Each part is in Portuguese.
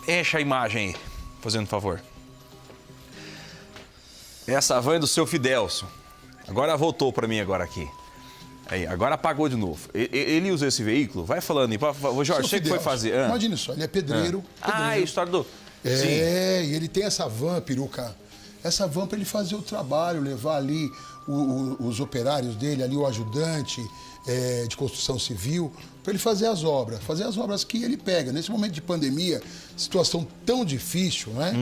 Enche a imagem aí, fazendo favor. Essa van é do seu Fidelson. Agora voltou para mim agora aqui. Aí, agora apagou de novo. Ele usa esse veículo? Vai falando aí. Jorge, você que foi fazer. Imagine só, ele é pedreiro. Ah, a história do... Sim. E ele tem essa van, peruca. Essa van para ele fazer o trabalho, levar ali os operários dele, ali o ajudante de construção civil, para ele fazer as obras que ele pega. Nesse momento de pandemia, situação tão difícil, né?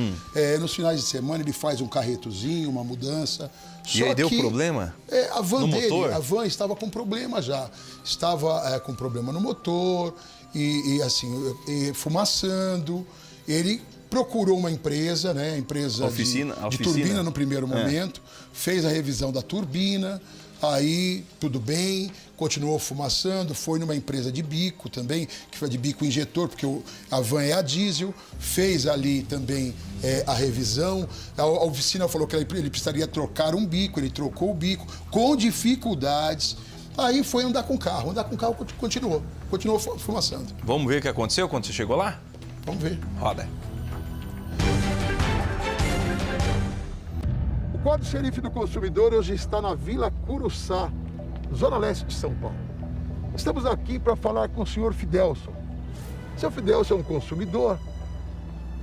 Nos finais de semana ele faz um carretozinho, uma mudança. E aí deu problema? A van no dele, motor? a van estava com problema já. Estava com problema no motor e fumaçando. Ele procurou uma empresa, né? Empresa de turbina no primeiro momento, fez a revisão da turbina, aí tudo bem, continuou fumaçando, foi numa empresa de bico também, que foi de bico injetor, porque a van é a diesel, fez ali também a revisão, a oficina falou que ele precisaria trocar um bico, ele trocou o bico, com dificuldades, aí foi andar com o carro continuou fumaçando. Vamos ver o que aconteceu quando você chegou lá? Vamos ver. Roda. O Quadro Xerife do Consumidor hoje está na Vila Curuçá, zona leste de São Paulo. Estamos aqui para falar com o senhor Fidelson. O senhor Fidelson é um consumidor,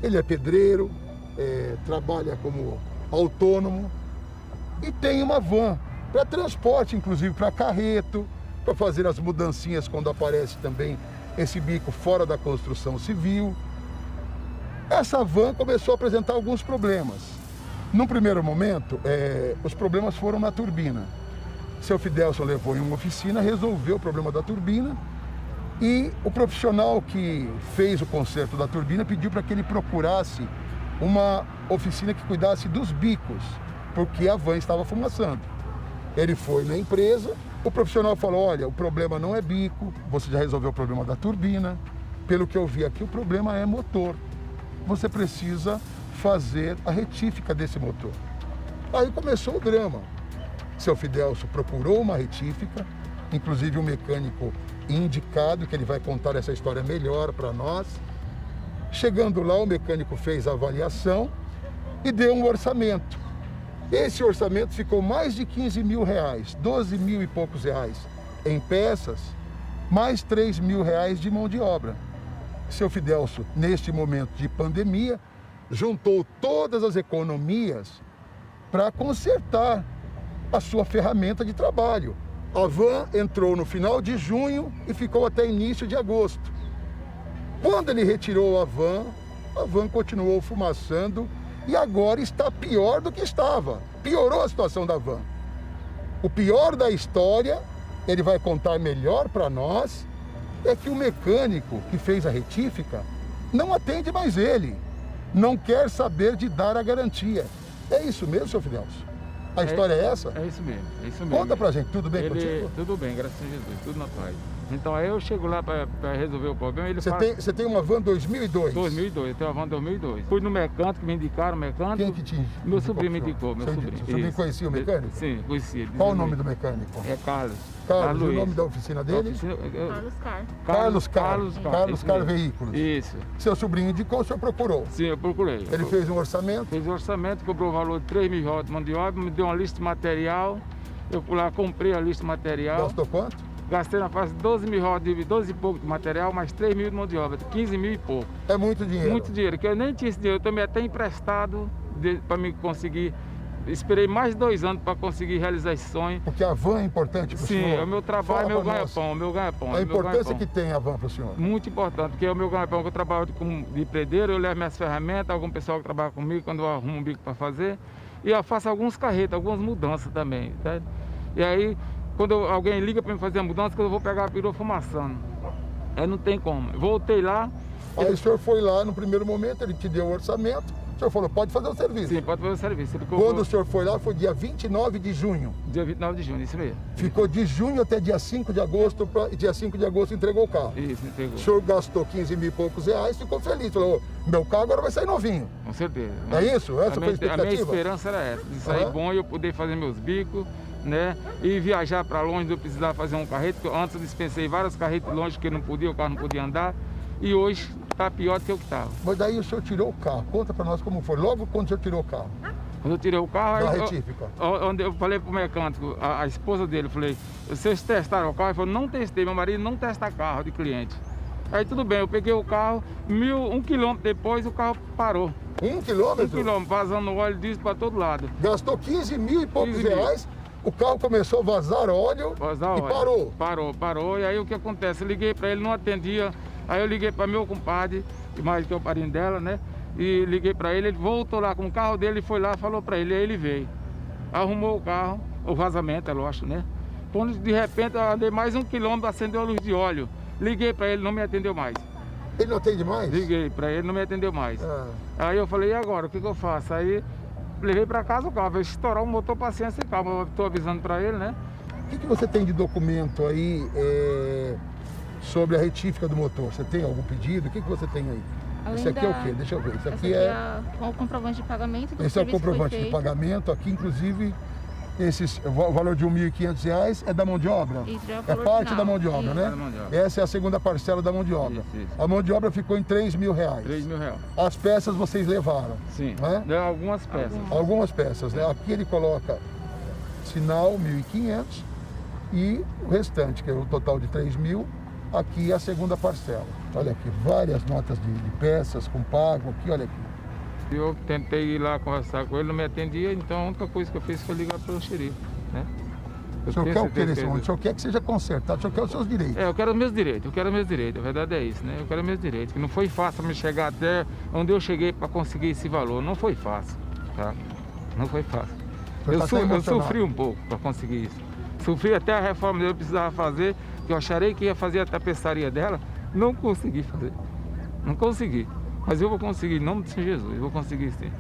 ele é pedreiro, trabalha como autônomo e tem uma van para transporte, inclusive para carreto, para fazer as mudancinhas quando aparece também esse bico fora da construção civil. Essa van começou a apresentar alguns problemas. Num primeiro momento, os problemas foram na turbina. Seu Fidelson levou em uma oficina, resolveu o problema da turbina e o profissional que fez o conserto da turbina pediu para que ele procurasse uma oficina que cuidasse dos bicos, porque a van estava fumaçando. Ele foi na empresa, o profissional falou, olha, o problema não é bico, você já resolveu o problema da turbina, pelo que eu vi aqui, o problema é motor. Você precisa fazer a retífica desse motor. Aí começou o drama. Seu Fidelson procurou uma retífica, inclusive um mecânico indicado, que ele vai contar essa história melhor para nós. Chegando lá, o mecânico fez a avaliação e deu um orçamento. Esse orçamento ficou mais de 15 mil reais, 12 mil e poucos reais em peças, mais 3 mil reais de mão de obra. Seu Fidelson, neste momento de pandemia, juntou todas as economias para consertar a sua ferramenta de trabalho. A van entrou no final de junho e ficou até início de agosto. Quando ele retirou a van continuou fumaçando e agora está pior do que estava. Piorou a situação da van. O pior da história, ele vai contar melhor para nós, é que o mecânico que fez a retífica não atende mais ele. Não quer saber de dar a garantia. É isso mesmo, seu Fidelson? A história é essa? É isso mesmo, é isso mesmo. Conta pra gente, tudo bem contigo? Tudo bem, graças a Jesus, tudo na paz. Então aí eu chego lá para resolver o problema, ele Você tem uma van 2002? 2002, eu tenho uma van 2002. Fui no mecânico, me indicaram o mecânico. Quem que te Meu sobrinho me indicou, meu sobrinho. Seu sobrinho conhecia o mecânico? Sim, conhecia. Qual o nome do mecânico? É Carlos. Carlos, o nome da oficina dele? Carlos Car. Carlos Car Veículos. Isso. Seu sobrinho indicou, o senhor procurou? Sim, eu procurei. Ele fez um orçamento? Fez um orçamento, cobrou o valor de 3 mil reais de mão de obra, me deu uma lista de material. Eu fui lá, comprei a lista de material. Gastou quanto? Gastei na fase 12 mil reais, 12 e pouco de material, mais 3 mil de mão de obra, 15 mil e pouco. É muito dinheiro? Muito dinheiro, que eu nem tinha esse dinheiro, eu tomei até emprestado para me conseguir. Esperei mais de 2 anos para conseguir realizar esse sonho. Porque a van é importante para o senhor? Sim, é o meu trabalho, meu ganha-pão, A importância que tem a van para o senhor? Muito importante, porque é o meu ganha-pão, que eu trabalho de pedreiro, eu levo minhas ferramentas, algum pessoal que trabalha comigo, quando eu arrumo um bico para fazer. E eu faço alguns carretos, algumas mudanças também, tá? E aí, quando alguém liga para me fazer a mudança, que eu vou pegar a perua fumaçando. Aí não tem como. Voltei lá. Aí o senhor foi lá no primeiro momento, ele te deu o orçamento, o senhor falou, pode fazer o serviço. Sim, pode fazer o serviço. Quando o senhor foi lá, foi dia 29 de junho. Dia 29 de junho, isso mesmo. Ficou de junho até dia 5 de agosto, dia 5 de agosto entregou o carro. Isso, entregou. O senhor gastou 15 mil e poucos reais, ficou feliz, falou, meu carro agora vai sair novinho. Com certeza. É isso? Essa foi a expectativa? A minha esperança era essa, de sair bom e eu poder fazer meus bicos, né? E viajar para longe, não precisar fazer um carreto, porque antes eu dispensei vários carretos longe, porque não podia, o carro não podia andar. e hoje está pior do que o que estava. Mas daí o senhor tirou o carro. Conta para nós como foi. Logo quando o senhor tirou o carro. Quando eu tirei o carro, Da retífica. onde eu falei pro mecânico, a esposa dele, eu falei, vocês testaram o carro? Ele falou, não testei, meu marido não testa carro de cliente. Aí tudo bem, eu peguei o carro, 1 quilômetro depois o carro parou. 1 quilômetro? 1 quilômetro, vazando óleo disso para todo lado. Gastou 15 mil e poucos 15 mil. reais. O carro começou a vazar óleo Vazar e óleo. parou. Parou. E aí o que acontece? Eu liguei para ele, não atendia. Aí eu liguei para meu compadre, mais que é o padrinho dela, né? E liguei para ele, ele voltou lá com o carro dele, foi lá, falou para ele, aí ele veio. Arrumou o carro, o vazamento, é lógico, né? Quando de repente eu andei mais 1 quilômetro, acendeu a luz de óleo. Liguei para ele, não me atendeu mais. Ele não atende mais? Liguei para ele, não me atendeu mais. Ah. Aí eu falei, e agora, o que eu faço? Aí levei para casa o carro, vai estourar o motor, paciência e calma. Eu estou avisando para ele, né? O que você tem de documento aí sobre a retífica do motor? Você tem algum pedido? O que você tem aí? Além Esse aqui é da- o quê? Deixa eu ver. Esse Esse aqui é... o comprovante de pagamento do Esse é o serviço que foi comprovante de feito. pagamento. Aqui, inclusive, o valor de R$ 1.500 é da mão de obra? Isso, é o É valor parte final. da mão de obra, Isso. né? É da mão de obra. Essa é a segunda parcela da mão de obra. Isso. A mão de obra ficou em R$ 3.000. 3 mil reais. As peças vocês levaram. Sim, Né? deu algumas peças. Algumas peças, né? Aqui ele coloca sinal 1.500 e o restante, que é o total de 3.000, aqui é a segunda parcela. Olha aqui, várias notas de peças com pago aqui, olha aqui. Eu tentei ir lá conversar com ele, não me atendia, então a única coisa que eu fiz foi ligar para o xerife, né? O senhor tenho quer o que certeza nesse momento? O senhor quer que seja consertado, o senhor quer os seus direitos. Eu quero os meus direitos, a verdade é isso, né? Eu quero os meus direitos, que não foi fácil me chegar até onde eu cheguei para conseguir esse valor, não foi fácil, tá? Não foi fácil. O senhor tá até Eu emocionado. sofri um pouco para conseguir isso. Sofri até a reforma dele, eu precisava fazer, que eu acharei que ia fazer a tapeçaria dela, não consegui fazer. Não consegui. Mas eu vou conseguir, em nome de Jesus, eu vou conseguir sim.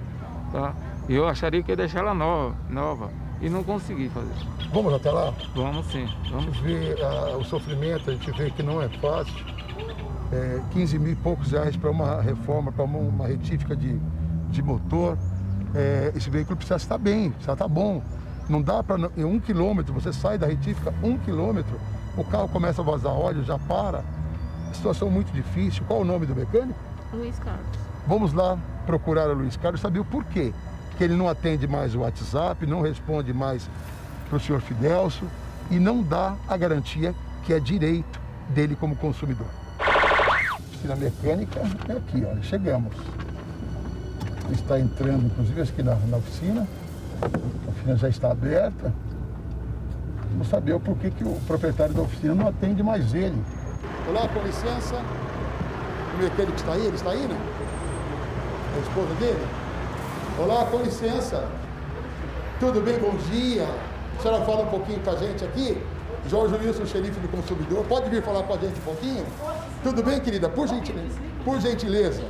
Tá? E eu acharia que ia deixar ela nova e não consegui fazer. Vamos até lá? Vamos sim, A vamos. gente vê o sofrimento, a gente vê que não é fácil. 15 mil e poucos reais para uma reforma, para uma retífica de motor. Esse veículo precisa estar bem, precisa estar bom. Não dá para, em 1 quilômetro, você sai da retífica 1 quilômetro, o carro começa a vazar óleo, já para. Situação muito difícil. Qual o nome do mecânico? Luiz Carlos. Vamos lá procurar o Luiz Carlos, saber o porquê que ele não atende mais o WhatsApp, não responde mais para o senhor Fidelso e não dá a garantia que é direito dele como consumidor. Oficina mecânica é aqui, olha, chegamos. Está entrando, inclusive, aqui na oficina. A oficina já está aberta. Vamos saber o porquê que o proprietário da oficina não atende mais ele. Olá, com licença. O mecânico está aí? Ele está aí, né? A esposa dele? Olá, com licença. Tudo bem? Bom dia. A senhora fala um pouquinho com a gente aqui? Jorge Wilson, xerife do consumidor. Pode vir falar com a gente um pouquinho? Tudo bem, querida? Por gentileza. Por gentileza.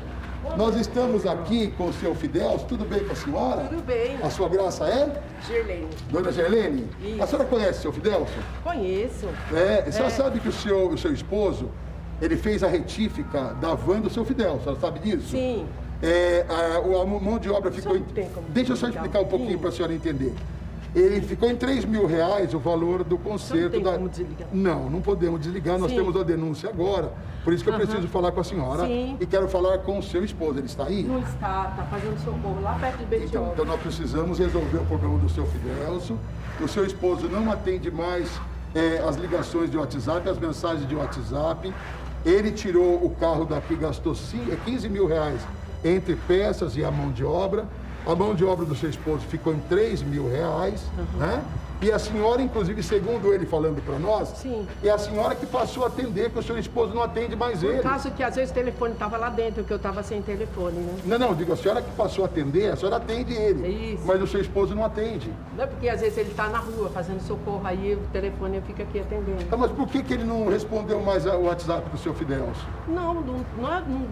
Nós estamos aqui com o seu Fidelso. Tudo bem com a senhora? Tudo bem. A sua graça é? Gerlene. Dona Gerlene? Isso. A senhora conhece o seu Fidelso? Conheço. A senhora sabe que o seu esposo, ele fez a retífica da van do seu Fidelso. A senhora sabe disso? Sim. A mão de obra ficou... Só não tem como Deixa eu só desligar explicar um um pouquinho pouquinho. para a senhora entender. Ele ficou em R$3.000 o valor do conserto tem da... como desligar? Não podemos desligar. Nós Sim. temos a denúncia agora. Por isso que eu preciso falar com a senhora. Sim. E quero falar com o seu esposo. Ele está aí? Não está fazendo socorro lá perto de Betioga. Então nós precisamos resolver o problema do seu Fidelso. O seu esposo não atende mais as ligações de WhatsApp, as mensagens de WhatsApp. Ele tirou o carro daqui, gastou R$15.000 entre peças e a mão de obra. A mão de obra do seu esposo ficou em R$3.000, né? E a senhora, inclusive, segundo ele falando para nós, Sim. é a senhora que passou a atender, que o seu esposo não atende mais ele. Por causa que às vezes o telefone estava lá dentro, que eu estava sem telefone, né? Não, digo, a senhora que passou a atender, a senhora atende ele. Isso. Mas o seu esposo não atende. Não é porque às vezes ele está na rua fazendo socorro, aí o telefone fica aqui atendendo. Ah, mas por que ele não respondeu mais o WhatsApp do seu Fidelso? Não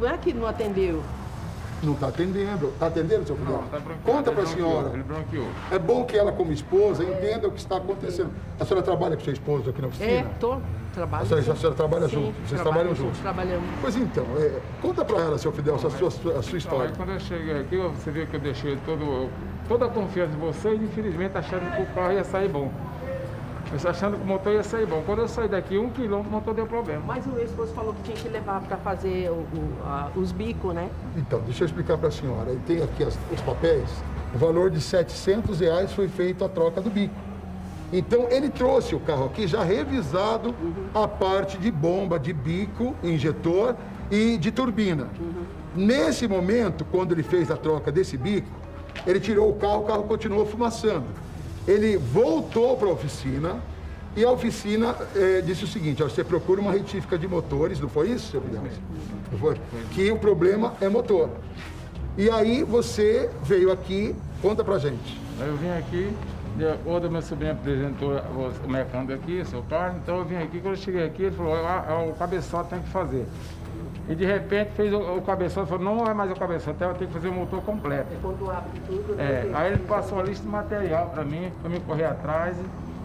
é que não atendeu. Não está atendendo. Está atendendo, seu Fidelso? Não, tá branqueado, Conta ele para a branqueou, senhora. Ele branqueou. É bom que ela, como esposa, entenda o que está acontecendo. A senhora trabalha com seu esposo aqui na oficina? Trabalho. A senhora trabalha Sim, junto? Vocês trabalham juntos? Trabalhamos. Pois então, conta para ela, seu Fidelso, a sua Então, história. aí quando eu cheguei aqui, você viu que eu deixei toda a confiança em vocês, infelizmente achando que o carro ia sair bom. Eu só achando que o motor ia sair bom. Quando eu saí daqui 1 quilômetro, o motor deu problema. Mas o esposo falou que tinha que levar para fazer os bicos, né? Então, deixa eu explicar para a senhora. Ele tem aqui os papéis. O valor de R$700 foi feito a troca do bico. Então, ele trouxe o carro aqui já revisado a parte de bomba, de bico, injetor e de turbina. Nesse momento, quando ele fez a troca desse bico, ele tirou o carro continuou fumaçando. Ele voltou para a oficina e a oficina disse o seguinte: ó, você procura uma retífica de motores, não foi isso, seu Fidelcio? Não foi? Que o problema é motor. E aí você veio aqui, conta pra gente. Aí eu vim aqui, quando meu sobrinho apresentou o mecânico aqui, o seu Carlos, então eu vim aqui, quando eu cheguei aqui, ele falou, o cabeçote tem que fazer. E de repente fez o cabeçote, falou, não é mais o cabeçote, eu tenho que fazer o motor completo. É quando abre tudo, né? Aí ele passou a lista de material para mim correr atrás.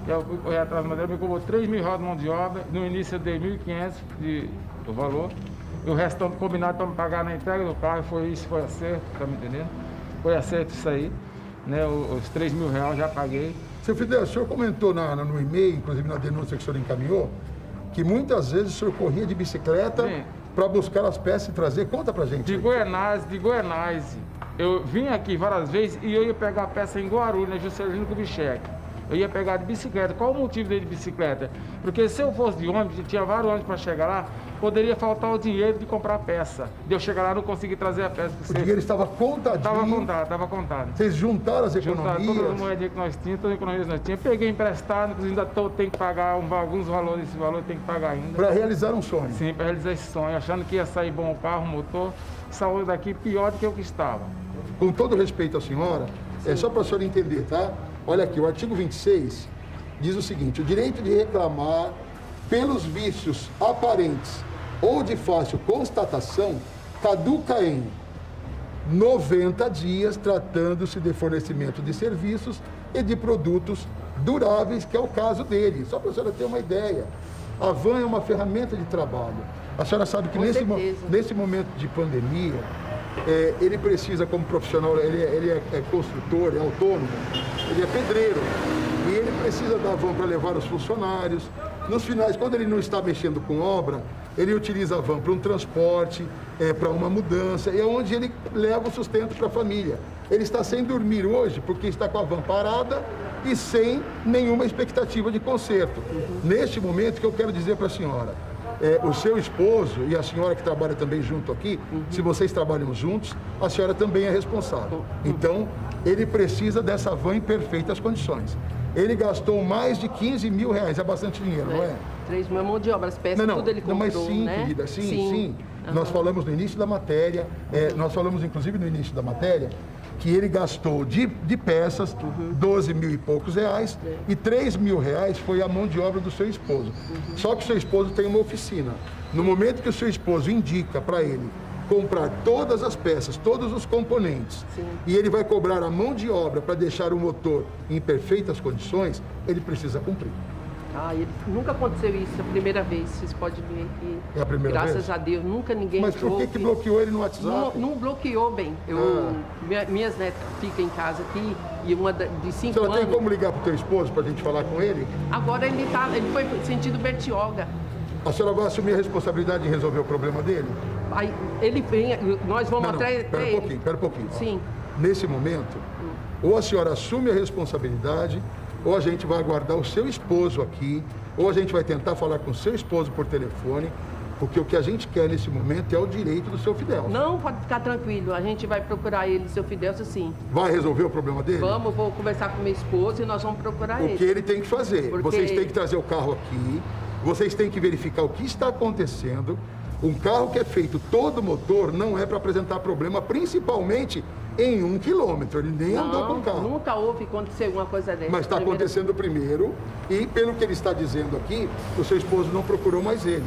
Eu fui correr atrás do material, me cobrou R$3.000 de mão de obra. No início eu dei R$1.500 do valor. E o restante combinado para me pagar na entrega do carro, foi acerto, tá me entendendo? Foi acerto isso aí, né? Os R$3.000 já paguei. Seu Fidel, o senhor comentou no e-mail, inclusive na denúncia que o senhor encaminhou, que muitas vezes o senhor corria de bicicleta para buscar as peças e trazer. Conta pra gente. De Goianás, eu vim aqui várias vezes e eu ia pegar a peça em Guarulhos, na Juscelino Kubitschek. Eu ia pegar de bicicleta. Qual o motivo dele de bicicleta? Porque se eu fosse de ônibus, tinha vários ônibus para chegar lá, poderia faltar o dinheiro de comprar a peça. De eu chegar lá não consegui trazer a peça. O dinheiro estava contadinho? Estava contado. Vocês juntaram as economias? Juntaram todas as moedinhas que nós tínhamos, todas as economias que nós tínhamos. Peguei emprestado, inclusive ainda tenho que pagar alguns valores, esse valor tem que pagar ainda. Para realizar um sonho? Sim, para realizar esse sonho, achando que ia sair bom o carro, o motor, saiu daqui pior do que o que estava. Com todo respeito à senhora, é só para a senhora entender, tá? Olha aqui, o artigo 26 diz o seguinte: o direito de reclamar pelos vícios aparentes ou de fácil constatação caduca em 90 dias, tratando-se de fornecimento de serviços e de produtos duráveis, que é o caso dele. Só para a senhora ter uma ideia, a van é uma ferramenta de trabalho. A senhora sabe que nesse momento de pandemia, ele precisa, como profissional, ele é construtor, é autônomo, ele é pedreiro, e ele precisa da van para levar os funcionários. Nos finais, quando ele não está mexendo com obra, ele utiliza a van para um transporte, para uma mudança, e é onde ele leva o sustento para a família. Ele está sem dormir hoje porque está com a van parada e sem nenhuma expectativa de conserto. Neste momento, que eu quero dizer para a senhora, o seu esposo e a senhora que trabalha também junto aqui, se vocês trabalham juntos, a senhora também é responsável. Então, ele precisa dessa van em perfeitas condições. Ele gastou mais de R$15.000, é bastante dinheiro, não é? 3 mil mão de obra, as peças, tudo ele comprou, mas sim, né? querida, sim. Nós falamos no início da matéria, nós falamos inclusive no início da matéria, que ele gastou de peças 12 mil e poucos reais e R$3.000 foi a mão de obra do seu esposo. Só que o seu esposo tem uma oficina. No momento que o seu esposo indica para ele comprar todas as peças, todos os componentes, e ele vai cobrar a mão de obra para deixar o motor em perfeitas condições, ele precisa cumprir. Nunca aconteceu isso, a primeira vez, vocês podem ver que, é a primeira graças vez? A Deus, nunca ninguém... Mas por que bloqueou ele no WhatsApp? Não bloqueou bem. Minhas netas ficam em casa aqui, e uma de 5 anos... Você tem como ligar para o teu esposo para a gente falar com ele? Agora ele foi sentindo bertioga. A senhora vai assumir a responsabilidade de resolver o problema dele? Aí ele vem, nós vamos atrás dele. Espera um pouquinho. Sim. Nesse momento, ou a senhora assume a responsabilidade, ou a gente vai aguardar o seu esposo aqui, ou a gente vai tentar falar com o seu esposo por telefone, porque o que a gente quer nesse momento é o direito do seu Fidelcio. Não, pode ficar tranquilo, a gente vai procurar ele, seu Fidelcio, sim. Vai resolver o problema dele? Vou conversar com meu esposo e nós vamos procurar ele. O que ele tem que fazer? Porque... Vocês têm que trazer o carro aqui, vocês têm que verificar o que está acontecendo. Um carro que é feito todo motor não é para apresentar problema, principalmente em 1 quilômetro. Ele nem andou com o carro. Nunca houve acontecer alguma coisa dessa. Mas está acontecendo primeiro, e pelo que ele está dizendo aqui, o seu esposo não procurou mais ele.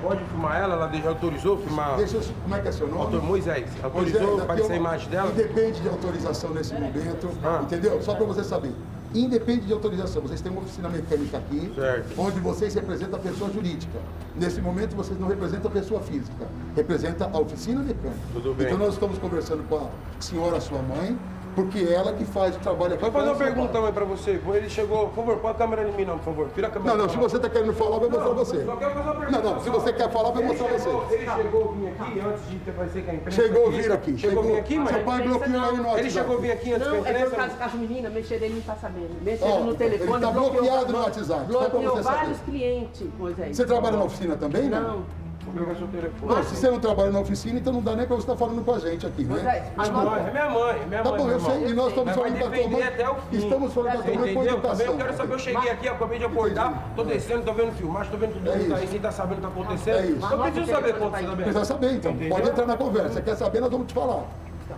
Pode filmar ela? Ela já autorizou filmar? Como é que é seu nome? Moisés. Autorizou para aparecer a imagem dela? Independe de autorização nesse momento, entendeu? Só para você saber. Independe de autorização. Vocês têm uma oficina mecânica aqui, onde vocês representam a pessoa jurídica. Nesse momento, vocês não representam a pessoa física. Representa a oficina mecânica. Tudo bem. Então, nós estamos conversando com a senhora, sua mãe, Porque ela que faz o trabalho aqui. Vou fazer uma com o seu pergunta, pai. mãe, pra você. Ele chegou... Por favor, põe a câmera em mim, não, por favor. Tira a câmera. Não, se você está querendo falar, vai mostrar você. Só quero fazer uma pergunta. Não, se você quer falar, vai mostrar você. Ele chegou a vir aqui antes de parecer que a imprensa... Chegou a vir aqui. Chegou a vir aqui, mãe? Seu pai bloqueou aí no WhatsApp. Ele chegou a vir aqui antes da Não, é imprensa? por causa que as meninas mexeram, ele não tá sabendo. Mexeram Ó, no telefone. ele tá bloqueado no WhatsApp, só pra Bloqueou você saber. vários clientes, Moisés. Você trabalha na oficina também, né? Não. Vou pegar seu telefone. Não, se você não trabalha na oficina, então não dá nem pra você estar falando com a gente aqui, né? Moisés, É minha mãe, é minha Tá mãe. bom, eu meu irmão. sei, e nós estamos Mas vai falando da tua defender mãe. até o fim. Estamos falando da Você tua mãe com entendeu? educação. Também eu quero saber, eu cheguei aqui, acabei de acordar, tô descendo, tô vendo filmagem, tô vendo tudo que tá aí, sem tá sabendo o que tá acontecendo. É isso. Eu preciso saber quanto você tá vendo. Precisa saber, então. Entendeu? Pode entrar na conversa. Você quer saber, nós vamos te falar.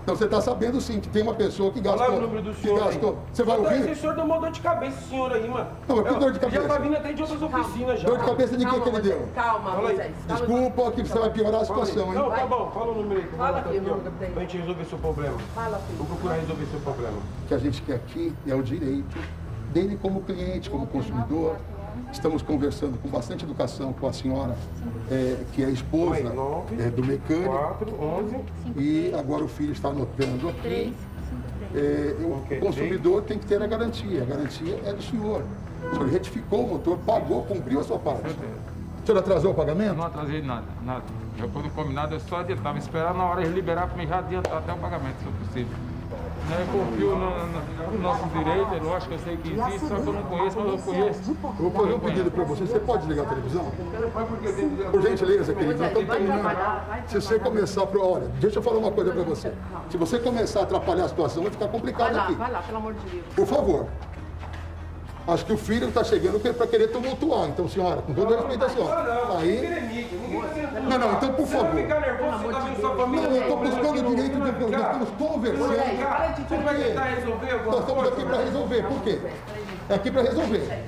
Então você está sabendo sim que tem uma pessoa que gastou. Fala o número do senhor aí. Você vai ouvir? Esse senhor deu uma dor de cabeça, esse senhor aí, mano. Não, mas que dor de cabeça? Já tá vindo até de outras oficinas já. Dor de cabeça de quem que ele deu? Calma, Fala aí. Moisés. Desculpa, que você vai piorar a situação, hein? Não, tá bom, fala o número aí. que eu vou Fala anotar aqui o ó, número que tem. pra gente resolver seu problema. Fala, filho. Vou procurar resolver seu problema. O que a gente quer aqui é o direito dele como cliente, como consumidor. Estamos conversando com bastante educação com a senhora, que é a esposa do mecânico. 4, 11. E agora o filho está anotando aqui. 3, 5, 3. O consumidor tem que ter a garantia. A garantia é do senhor. O senhor retificou o motor, pagou, cumpriu a sua parte. O senhor atrasou o pagamento? Não atrasei nada. Eu, quando combinado, eu só adiantava, esperar na hora de liberar para mim já adiantar até o pagamento, se for possível. Eu confio no nosso direito, é lógico que eu sei que existe, só que eu não conheço, mas eu conheço. Eu vou fazer um pedido para você. Você pode ligar a televisão? Por gentileza, querido. Nós estamos terminando. Se você começar... Olha, deixa eu falar uma coisa para você. Se você começar a atrapalhar a situação, vai ficar complicado aqui. Vai lá, pelo amor de Deus. Por favor. Acho que o filho está chegando para querer tumultuar. Então, senhora, com toda a respeito à senhora. Aí... Não, então, por favor. Não fica nervoso, você tá vendo sua família. Não, eu estou buscando o direito de... Nós estamos conversando. Você vai tentar resolver alguma Nós estamos aqui coisa? para resolver. Por quê? É aqui para resolver.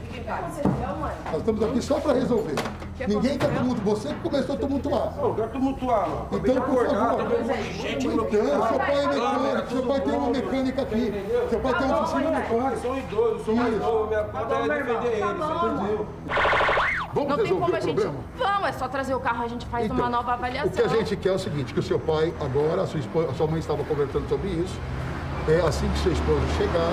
Nós estamos aqui só para resolver. Ninguém está tumultuando. Você que começou a tumultuar. Não, eu quero tumultuar, mano. Acabei de Então, por acordar, favor. tá vendo um monte de gente Então, seu pai é mecânico. Seu pai tem uma mecânica aqui. Seu pai tem uma oficina mecânica. Sou idoso, sou mais novo, minha conta é defender ele, você entendeu? Vamos Não tem resolver como o a gente. problema? Vamos, é só trazer o carro, a gente faz uma nova avaliação. O que a gente quer é o seguinte, que o seu pai agora, a sua mãe estava conversando sobre isso, assim que seu esposo chegar,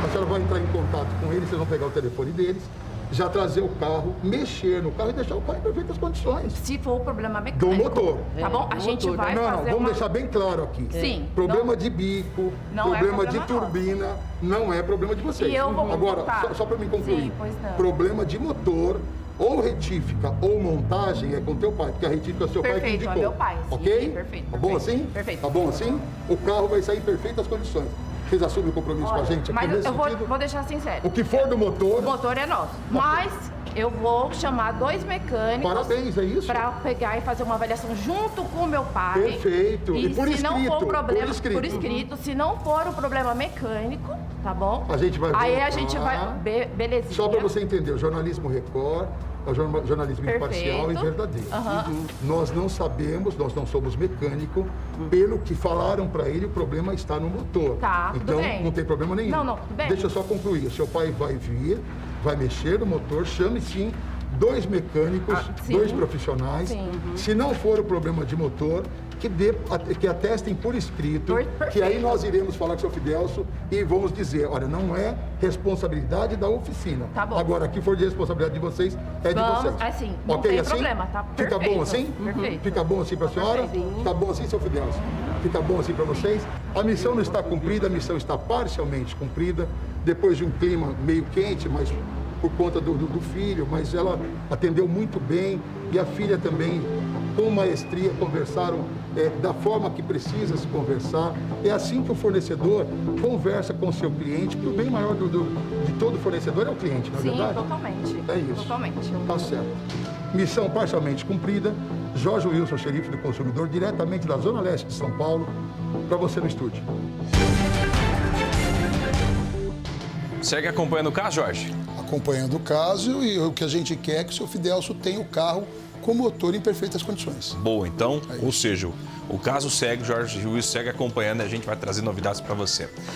a senhora vai entrar em contato com ele, vocês vão pegar o telefone deles, já trazer o carro, mexer no carro e deixar o carro em perfeitas condições. Se for o problema Do mecânico. motor. Tá bom? A gente vai Não, fazer vamos uma... deixar bem claro aqui. Sim. Problema de bico, Não é problema de problema turbina, não é problema de vocês. E eu vou Agora, contar. só para me concluir. Sim, pois não. Problema de motor, ou retífica ou montagem é com teu pai, porque a retífica é o seu pai que Perfeito, indicou. é meu pai, sim, Ok? perfeito, Tá bom perfeito, assim? perfeito. Tá bom assim? O carro vai sair em perfeitas condições. Vocês assumem o compromisso com a gente aqui Mas nesse eu sentido? vou deixar sincero. O que for do motor, O motor é nosso. Mas eu vou chamar 2 mecânicos. parabéns, é isso? Pra pegar e fazer uma avaliação junto com o meu pai. Perfeito. E, E por se não escrito, for o problema, por escrito. se não for o problema mecânico, tá bom? A gente vai Aí voltar. a gente vai. Belezinha. Só para você entender, o jornalismo Record é o jornalismo imparcial e Perfeito. verdadeiro. Aham. Nós não sabemos, nós não somos mecânico, pelo que falaram para ele, o problema está no motor. Tá, tudo então, bem. não tem problema nenhum. Não, tudo bem. Deixa eu só concluir. O seu pai vai vir, vai mexer no motor, chame sim 2 mecânicos, sim. 2 profissionais. Sim. Se não for o problema de motor, que atestem por escrito, Perfeito. que aí nós iremos falar com o seu Fidelso e vamos dizer, olha, não é responsabilidade da oficina. Tá bom. Agora, que for de responsabilidade de vocês, é de Vamos, vocês. assim, não Ok, tem assim? problema, tá? Fica bom Perfeito. assim? Perfeito. Fica bom assim para a senhora? Fica bom assim, seu Fidelso? Fica bom assim para vocês? A missão não está cumprida, a missão está parcialmente cumprida, depois de um clima meio quente, mas por conta do filho, mas ela atendeu muito bem e a filha também, com maestria, conversaram da forma que precisa se conversar. É assim que o fornecedor conversa com o seu cliente, porque o bem maior de todo fornecedor é o cliente, não é Sim, verdade? totalmente. É isso. Totalmente. Tá certo. Missão parcialmente cumprida. Jorge Wilson, xerife do consumidor, diretamente da Zona Leste de São Paulo, para você no estúdio. Segue acompanhando o caso, Jorge? Acompanhando o caso e o que a gente quer é que o seu Fidelso tenha o carro com motor em perfeitas condições. Boa, então, ou seja, o caso segue, o Jorge Wilson segue acompanhando e a gente vai trazer novidades para você.